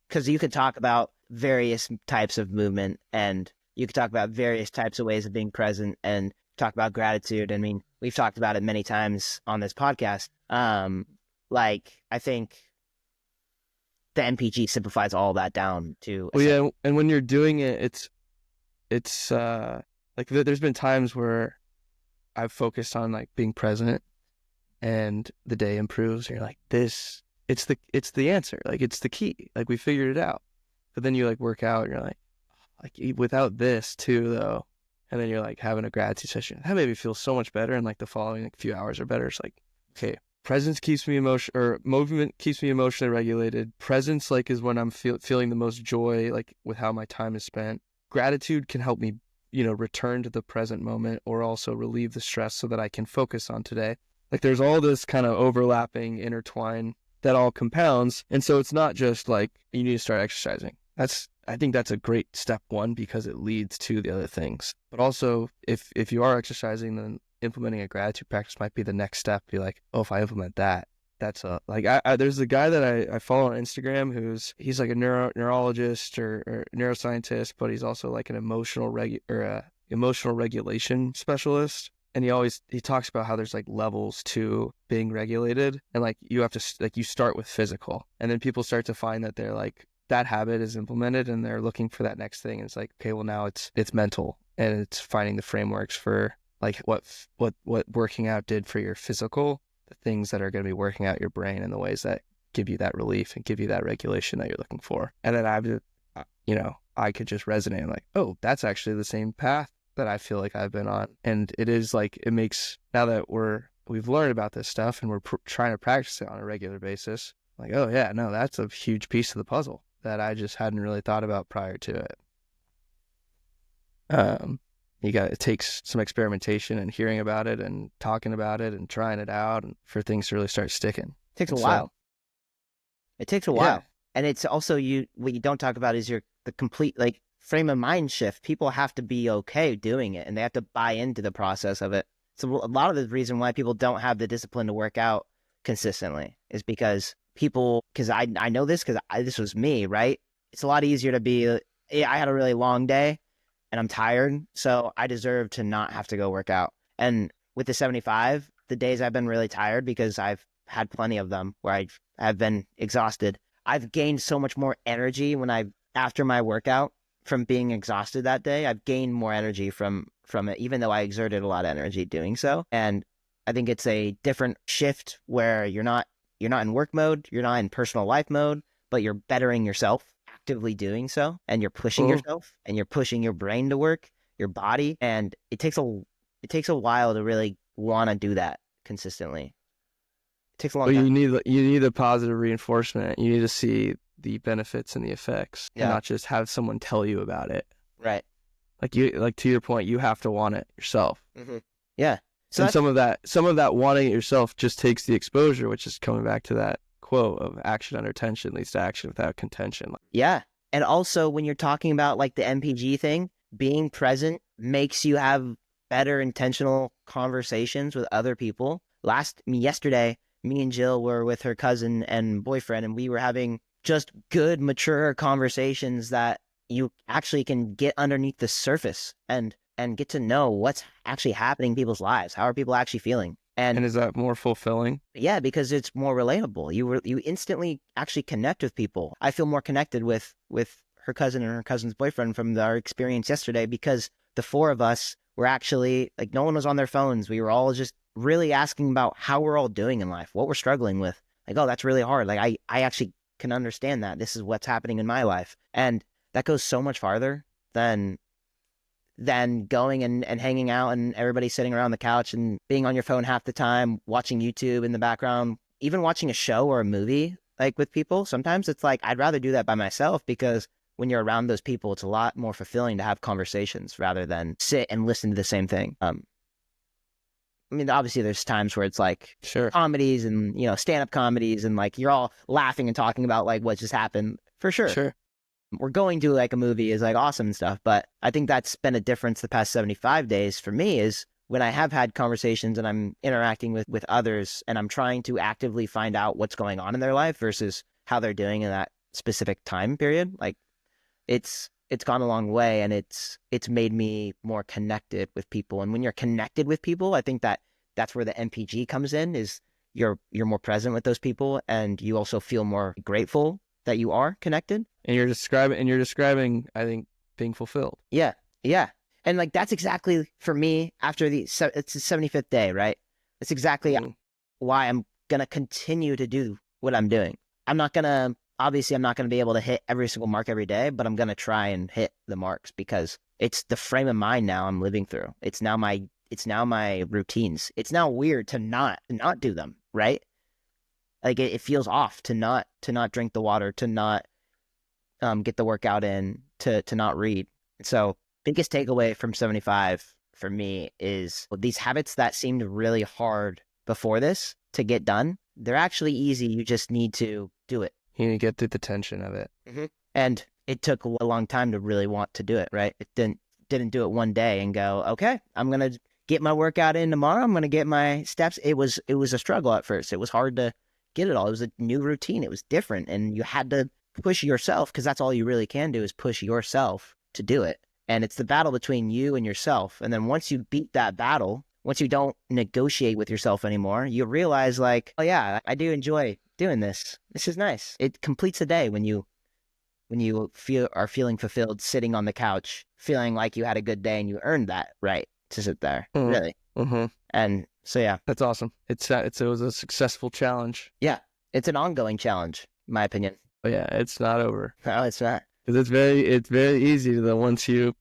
Because you could talk about various types of movement, and you could talk about various types of ways of being present, and talk about gratitude. I mean, we've talked about it many times on this podcast. I think the MPG simplifies all that down to. Well, yeah, and when you're doing it, it's like there's been times where I've focused on like being present, and the day improves. And you're like, it's the answer. Like it's the key. Like we figured it out. But then you like work out, and you're like without this too though. And then you're like having a gratitude session. That made me feel so much better. And like the following like few hours are better. It's like, okay, presence keeps me movement keeps me emotionally regulated. Presence like is when I'm feeling the most joy, like with how my time is spent. Gratitude can help me, return to the present moment, or also relieve the stress so that I can focus on today. Like there's all this kind of overlapping, intertwine that all compounds. And so it's not just like you need to start exercising. I think that's a great step 1 because it leads to the other things. But also if you are exercising, then implementing a gratitude practice might be the next step. Be like, oh, if I implement that, that's there's a guy that I follow on Instagram he's like a neurologist or neuroscientist, but he's also like an emotional regulation specialist. And he talks about how there's like levels to being regulated, and like you have to like you start with physical, and then people start to find that they're like that habit is implemented and they're looking for that next thing. And it's like, okay, well now it's mental, and it's finding the frameworks for like what working out did for your physical, the things that are going to be working out your brain in the ways that give you that relief and give you that regulation that you're looking for. And then I could just resonate like, oh, that's actually the same path that I feel like I've been on. And it is like, it makes, now that we've learned about this stuff and we're trying to practice it on a regular basis, like, oh yeah, no, that's a huge piece of the puzzle that I just hadn't really thought about prior to it. It takes some experimentation and hearing about it and talking about it and trying it out and for things to really start sticking. It takes a while. It takes a while. Yeah. And it's also what you don't talk about is the complete like frame of mind shift. People have to be okay doing it and they have to buy into the process of it. So a lot of the reason why people don't have the discipline to work out consistently is because I know this because this was me, right? It's a lot easier to be, I had a really long day and I'm tired, so I deserve to not have to go work out. And with the 75, the days I've been really tired because I've had plenty of them where I have been exhausted. I've gained so much more energy after my workout from being exhausted that day. I've gained more energy from it, even though I exerted a lot of energy doing so. And I think it's a different shift where you're not in work mode, you're not in personal life mode, but you're bettering yourself, actively doing so, and you're pushing yourself and you're pushing your brain to work, your body, and it takes a while to really want to do that consistently. It takes a long time. You need the positive reinforcement. You need to see the benefits and the effects, and not just have someone tell you about it. Right. Like to your point, you have to want it yourself. Mm-hmm. Yeah. So some of that wanting it yourself just takes the exposure, which is coming back to that quote of action under tension leads to action without contention. Yeah. And also when you're talking about like the MPG thing, being present makes you have better intentional conversations with other people. Yesterday, me and Jill were with her cousin and boyfriend, and we were having just good, mature conversations that you actually can get underneath the surface and get to know what's actually happening in people's lives. How are people actually feeling? And is that more fulfilling? Yeah, because it's more relatable. You instantly actually connect with people. I feel more connected with her cousin and her cousin's boyfriend from our experience yesterday because the four of us were actually, like, no one was on their phones. We were all just really asking about how we're all doing in life, what we're struggling with. Like, oh, that's really hard. Like, I actually can understand that. This is what's happening in my life. And that goes so much farther than going and hanging out and everybody sitting around the couch and being on your phone half the time, watching YouTube in the background, even watching a show or a movie, like with people. Sometimes it's like, I'd rather do that by myself because when you're around those people, it's a lot more fulfilling to have conversations rather than sit and listen to the same thing. I mean, obviously there's times where it's like comedies and, stand-up comedies and like you're all laughing and talking about like what just happened for sure. Sure. We're going to like a movie is like awesome and stuff. But I think that's been a difference the past 75 days for me is when I have had conversations and I'm interacting with others and I'm trying to actively find out what's going on in their life versus how they're doing in that specific time period. Like it's gone a long way and it's made me more connected with people. And when you're connected with people, I think that's where the MPG comes in is you're more present with those people and you also feel more grateful that you are connected. And you're describing, I think, being fulfilled. Yeah. Yeah. And like, that's exactly for me after it's the 75th day, right? That's exactly why I'm going to continue to do what I'm doing. Obviously I'm not going to be able to hit every single mark every day, but I'm going to try and hit the marks because it's the frame of mind now I'm living through. It's now my routines. It's now weird to not do them, right? Like it feels off to not drink the water, to not get the workout in, to not read. So biggest takeaway from 75 for me is these habits that seemed really hard before this to get done, they're actually easy. You just need to do it. You need to get through the tension of it. Mm-hmm. And it took a long time to really want to do it, right? It didn't do it one day and go, okay, I'm going to get my workout in tomorrow. I'm going to get my steps. It was a struggle at first. It was hard to get it all. It was a new routine. It was different. And you had to push yourself because that's all you really can do is push yourself to do it. And it's the battle between you and yourself. And then once you beat that battle, once you don't negotiate with yourself anymore, you realize like, oh yeah, I do enjoy doing this. This is nice. It completes a day when you are feeling fulfilled, sitting on the couch, feeling like you had a good day and you earned that right to sit there. Mm-hmm. Really. Mm-hmm. And so, yeah. That's awesome. It was a successful challenge. Yeah. It's an ongoing challenge, in my opinion. But yeah, it's not over. No, it's not. Because it's very easy to once you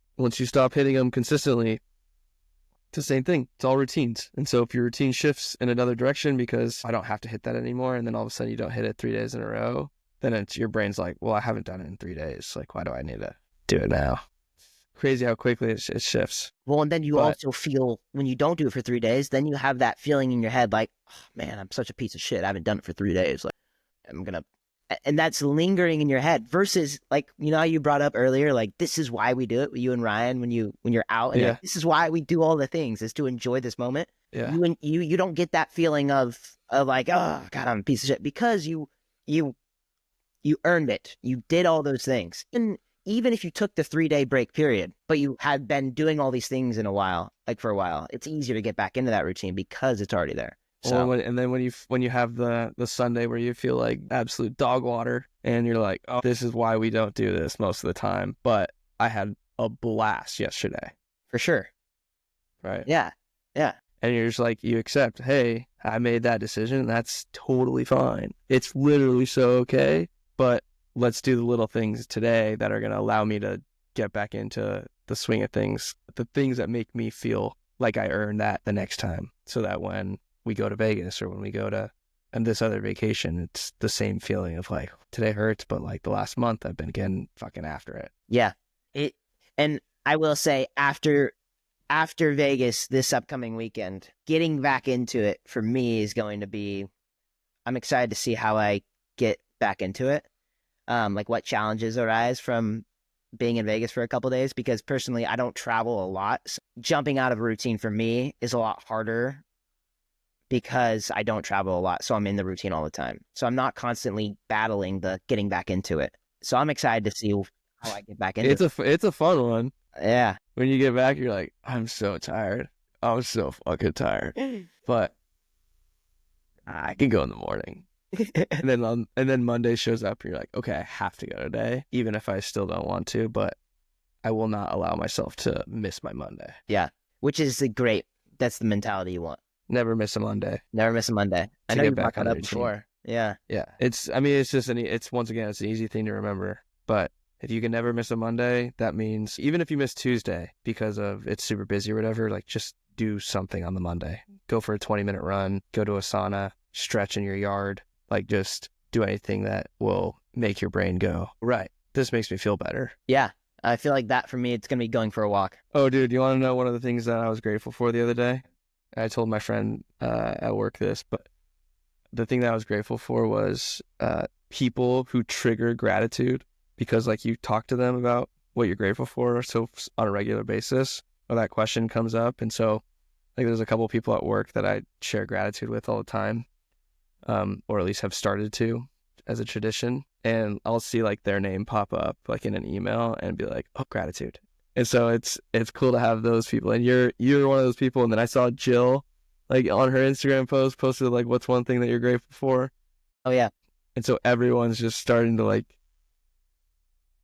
stop hitting them consistently, it's the same thing. It's all routines. And so if your routine shifts in another direction because I don't have to hit that anymore, and then all of a sudden you don't hit it 3 days in a row, then your brain's like, well, I haven't done it in 3 days. Like, why do I need to do it now? Crazy how quickly it shifts. Well, and then you also feel, when you don't do it for 3 days, then you have that feeling in your head like, oh, man, I'm such a piece of shit. I haven't done it for 3 days. Like, and that's lingering in your head versus, like, you know how you brought up earlier, like, this is why we do it with you and Ryan when you're out. And like, this is why we do all the things, is to enjoy this moment. Yeah. You don't get that feeling of like, oh God, I'm a piece of shit, because you earned it. You did all those things. And even if you took the 3-day break period, but you had been doing all these things for a while, it's easier to get back into that routine because it's already there. So, well, and then when you have the Sunday where you feel like absolute dog water and you're like, oh, this is why we don't do this most of the time, but I had a blast yesterday. For sure. Right. Yeah. Yeah. And you're just like, you accept, hey, I made that decision. That's totally fine. It's literally so okay, but let's do the little things today that are going to allow me to get back into the swing of things, the things that make me feel like I earned that the next time, so that when we go to Vegas or when we go to this other vacation, it's the same feeling of like, today hurts, but like the last month I've been getting fucking after it. Yeah. And I will say, after Vegas this upcoming weekend, getting back into it for me is going to be, I'm excited to see how I get back into it. Like what challenges arise from being in Vegas for a couple of days, because personally I don't travel a lot. So jumping out of a routine for me is a lot harder because I don't travel a lot. So I'm in the routine all the time. So I'm not constantly battling the getting back into it. So I'm excited to see how I get back into it. It's a fun one. Yeah. When you get back, you're like, I'm so tired. I'm so fucking tired. But I can go in the morning. and then Monday shows up and you're like, okay, I have to go today, even if I still don't want to, but I will not allow myself to miss my Monday. Yeah. Which is that's the mentality you want. Never miss a Monday. Never miss a Monday. I know you brought that up before. Yeah. Yeah. It's once again, it's an easy thing to remember, but if you can never miss a Monday, that means even if you miss Tuesday because of it's super busy or whatever, like just do something on the Monday. Go for a 20-minute run, go to a sauna, stretch in your yard, like just do anything that will make your brain go, right, this makes me feel better. Yeah. I feel like that for me, it's going to be going for a walk. Oh, dude, you want to know one of the things that I was grateful for the other day? I told my friend at work this, but the thing that I was grateful for was people who trigger gratitude, because like you talk to them about what you're grateful for so on a regular basis, or that question comes up. And so like there's a couple of people at work that I share gratitude with all the time, or at least have started to as a tradition. And I'll see like their name pop up like in an email and be like, oh, gratitude. And so it's cool to have those people. And you're one of those people. And then I saw Jill like on her Instagram posted like, what's one thing that you're grateful for? Oh yeah. And so everyone's just starting to like,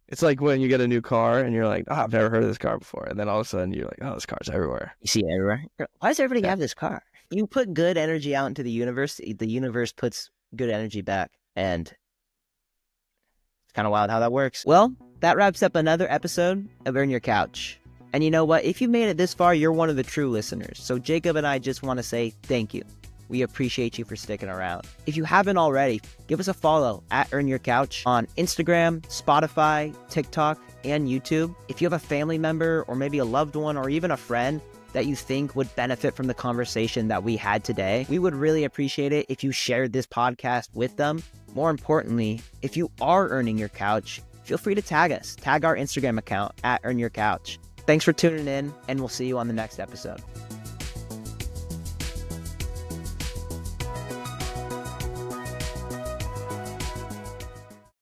it's like when you get a new car and you're like, oh, I've never heard of this car before. And then all of a sudden you're like, oh, this car's everywhere. You see it everywhere. Why does everybody have this car? You put good energy out into the universe puts good energy back. And it's kind of wild how that works. Well, that wraps up another episode of Earn Your Couch. And you know what? If you made it this far, you're one of the true listeners. So Jacob and I just want to say thank you. We appreciate you for sticking around. If you haven't already, give us a follow at Earn Your Couch on Instagram, Spotify, TikTok, and YouTube. If you have a family member or maybe a loved one or even a friend that you think would benefit from the conversation that we had today, we would really appreciate it if you shared this podcast with them. More importantly, if you are earning your couch, feel free to tag us. Tag our Instagram account at Earn Your Couch. Thanks for tuning in, and we'll see you on the next episode.